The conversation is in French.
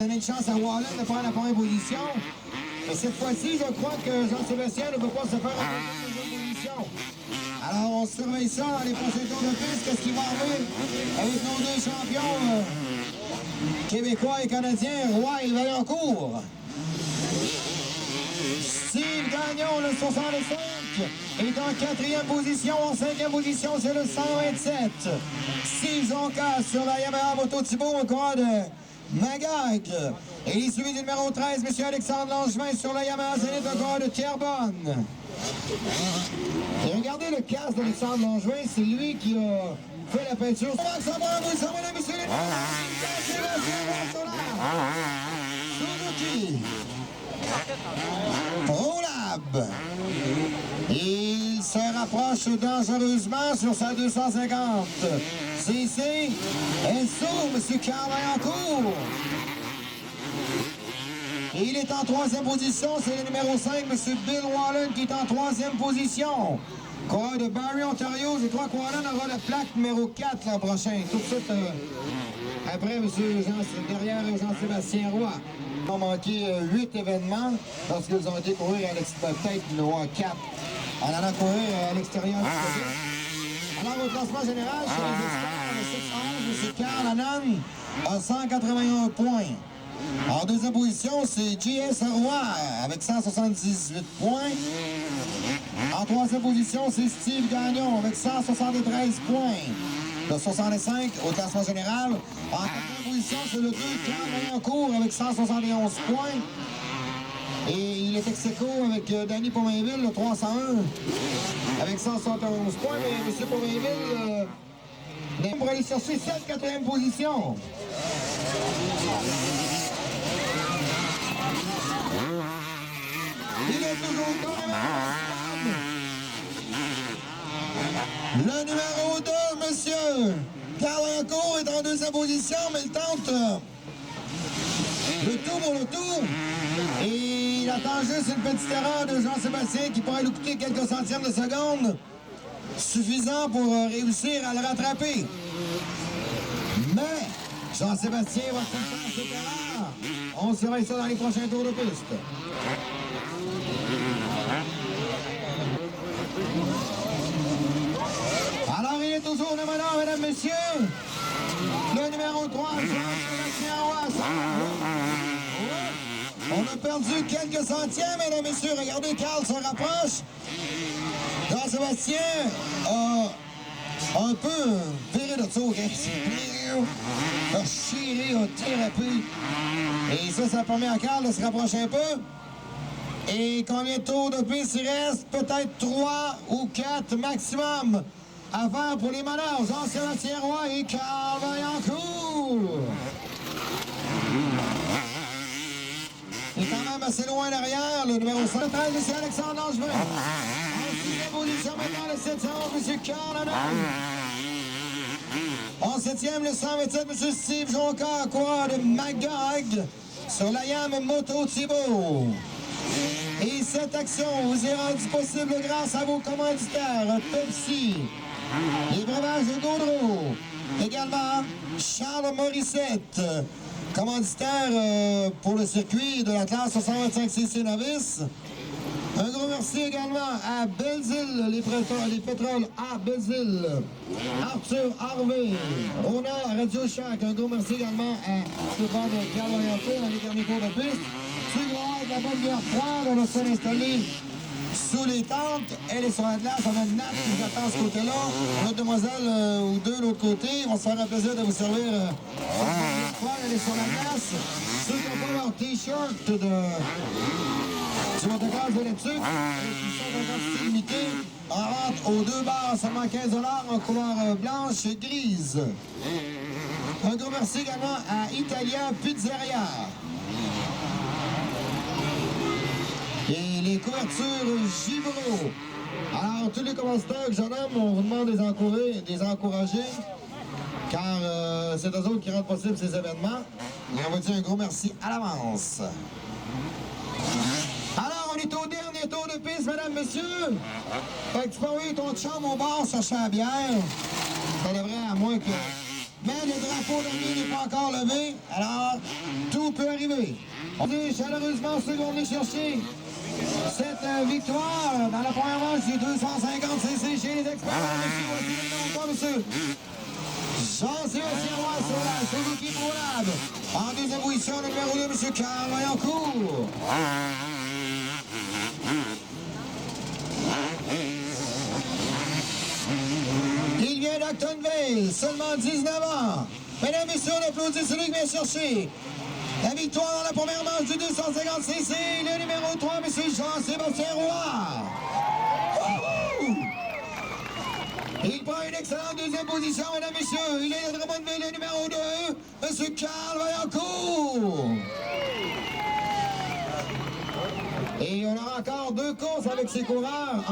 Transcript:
Donner une chance à Wallen de prendre la première position. Mais cette fois-ci, je crois que Jean-Sébastien ne peut pas se faire en deuxième position. Alors, on surveille ça dans les prochains tours de piste. Qu'est-ce qui va arriver avec nos deux champions québécois et canadiens, Roy et Vaillancourt. Steve Gagnon, le 65, est en quatrième position. En cinquième position, c'est le 127. Steve Zonka sur la Yamaha Moto Thibault, au corps de Magog. Et il est suivi du numéro 13, M. Alexandre Langevin sur la Yamaha Zenith, au corps de Terrebonne. Et regardez le casque d'Alexandre Langevin, c'est lui qui a fait la peinture. Suzuki. ProLab. Il se rapproche dangereusement sur sa 250. CC. Enso, M. Carl Vaillancourt. Et il est en troisième position, c'est le numéro 5, M. Bill Wallen, qui est en troisième position. Coureur de Barrie, Ontario, je crois que Wallen aura la plaque numéro 4 l'an prochain. Tout de suite après, derrière Jean-Sébastien Roy. Ils ont manqué 8 événements lorsqu'ils ont été courir à l'extérieur, peut-être numéro 4, en allant courir à l'extérieur du Québec. Alors, au classement général, chez les experts, le 611, M. Carl Annan a 181 points. En deuxième position, c'est J.S. Roy avec 178 points. En troisième position, c'est Steve Gagnon avec 173 points. Le 65 au classement général. En quatrième position, c'est le 2, Carl Vaillancourt avec 171 points. Et il est ex-aequo avec Danny Pomainville, le 301, avec 171 points. Mais M. Pomainville pour aller chercher cette quatrième position. Il est toujours quand même. Le numéro 2, monsieur Carl Vaillancourt, est en deuxième position, mais il tente le tout pour le tour. Et il attend juste une petite erreur de Jean-Sébastien qui pourrait lui coûter quelques centièmes de seconde, suffisant pour réussir à le rattraper. Mais Jean-Sébastien va faire cette erreur. On surveille ça dans les prochains tours de piste. Alors, il est toujours le meneur, mesdames, messieurs. Le numéro 3, Jean-Sébastien Roy. On a perdu quelques centièmes, mesdames, messieurs. Regardez, Carl se rapproche. Jean-Sébastien a un peu viré de tour. A chiré, a thérapé. Et ça permet à Carl de se rapprocher un peu. Et combien de tours de piste il reste? Peut-être 3 ou 4 maximum à faire pour les meneurs. Jean-Sébastien Roy et Carl Vaillancourt. Il est quand même assez loin derrière, le numéro 113, M. Alexandre Langevin. En sixième position maintenant, le 711, M. Carl Annan. En septième, le 127, M. Steve Jonca, coureur de Magog, sur la Yamaha Moto Thibault. Et cette action vous est rendue possible grâce à vos commanditaires Pepsi, les breuvages de Gaudreau, également Charles Morissette, commanditaire pour le circuit de la classe 125cc novice. Un gros merci également à Belleville, les pétroles à Belleville, Arthur Harvey, Rona Radio Shack. Un gros merci également à ce bord de Carl Vaillancourt dans les derniers tours de piste. Tu vois de la bonne bière froide, on va se l'installer sous les tentes. Elle est sur la glace, on a une nappe qui nous attend de ce côté-là. Notre demoiselle ou deux de l'autre côté. On se fera un plaisir de vous servir. Elle est sur la glace. Ceux qui n'ont pas leur t-shirt du motocross de l'étude, qui sont en quantité limitée, en vente aux 2 bars, seulement 15 $ en couleur blanche et grise. Un gros merci également à Italia Pizzeria. Et les couvertures Givreau. Alors, tous les commanditaires que je nomme, on vous demande de les encourager, car c'est eux autres qui rendent possible ces événements. Et on va dire un gros merci à l'avance. Alors, on est au dernier tour de piste, mesdames, messieurs. Fait que tu peux envoyer ton chum au bar chercher la bière. Ça devrait, à moins que mais le drapeau dernier n'est pas encore levé, alors tout peut arriver. On est chaleureusement seconde les chercher cette victoire dans la première manche du 250 cc chez les experts. Monsieur Jean-Sébastien Roy sur la Suzuki ProLab. En deuxième position, le numéro 2, M. Carl Vaillancourt. Il vient d'Actonville, seulement 19 ans. Mesdames et messieurs, on applaudit celui qui vient chercher la victoire dans la première manche du 250 cc, le numéro 3, M. Jean-Sébastien Roy. Il prend une excellente deuxième position, mesdames et messieurs. Il est de Drummondville, le numéro 2, M. Carl Vaillancourt. Et on aura encore 2 courses avec ses coureurs.